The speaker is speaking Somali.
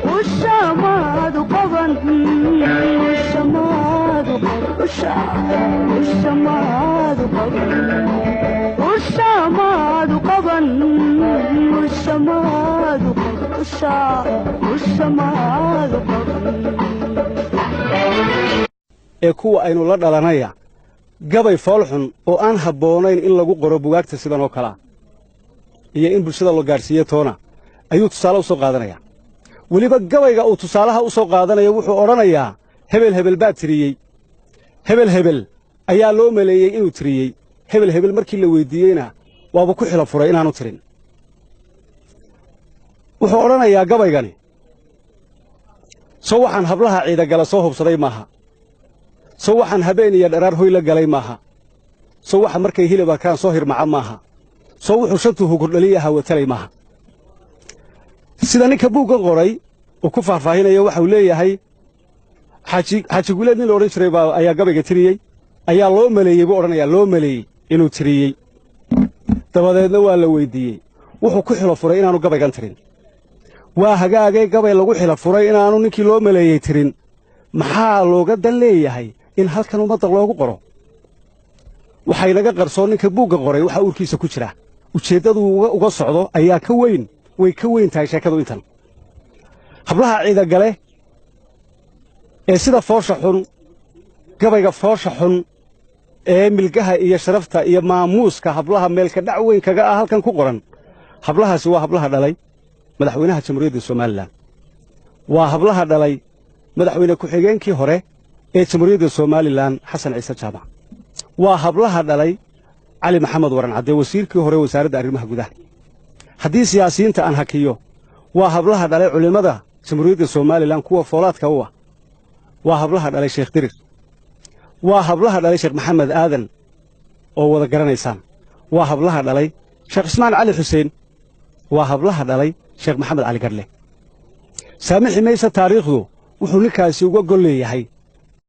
والشماد قبن والشماد قبن والشماد قبن والشماد قبن والشماد قبن والشماد قبن ee kuwa aynu la dhalanaya gabay foolxun oo aan habboonayn in lagu qoro bugaagta sidan oo kale iyo in bulshada loo gaarsiiyo toona ayuu tusaale u soo qaadanaya waliba gabayga uu tusaalaha u soo qaadanayo wuxuu oranayaa hebel hebel baa tiriyey hebel hebel ayaa loo maleeyay inuu tiriyey hebel hebel markii la weydiiyeyna waaba ku xilo furay inaanu tirin wuxuu oranayaa gabaygani soo waxaan hablaha ciida gala soo hubsaday maaha soo waxaan habeen iyo dharaar hoy la galay maaha soo waxa markay hilib arkaan soo hirmaca maaha soo wuxuu shantuhu kordhaliya hawatalay maaha sida ninka buuggan qoray oo ku faahfaahinayo waxa uu leeyahay xaaji guleed nin la odhan jiray ayaa gabayga tiriyey ayaa loo maleeyey buu odhanayaa loo maleeyey inuu tiriyey dabadeedna waa la weydiiyey wuxuu ku xilo furay inaanu gabaygan tirin waa hagaagay gabay lagu xilo furay inaanu ninkii loo maleeyey tirin maxaa looga dan leeyahay in halkan ummadda loogu qoro waxay naga qarsoon ninka buugga qoray waxa uurkiisa ku jira ujeeddadu uga socdo ayaa ka weyn way ka weyn tahay sheekadu intan hablaha ciida gale ee sida foosha xun gabayga foosha xun ee milgaha iyo sharafta iyo maamuuska hablaha meelka dhac weyn kaga ah halkan ku qoran hablahaasi waa hablaha dhalay madaxweynaha jamhuuriyadda Soomaaliland waa hablaha dhalay madaxweyne ku-xigeenkii hore ee jamhuuriyadda Soomaaliland Xasan Ciise Jaamac waa hablaha dhalay cali maxamed waran cadde wasiirkii hore wasaaradda arrimaha gudaha haddii siyaasiyiinta aan hakiyo waa hablaha dhalay culimada jamhuuriyadda Soomaaliland kuwa foolaadka u ah waa hablaha dhalay Sheekh Dirir waa hablaha dhalay Sheekh Maxamed Aadan oo wada garanaysaan waa hablaha dhalay Sheekh Ismaan Cali Xuseen waa hablaha dhalay Sheekh Maxamed Cali Garle saamixi maysa taariikhdu wuxuu ninkaasi uga gol leeyahay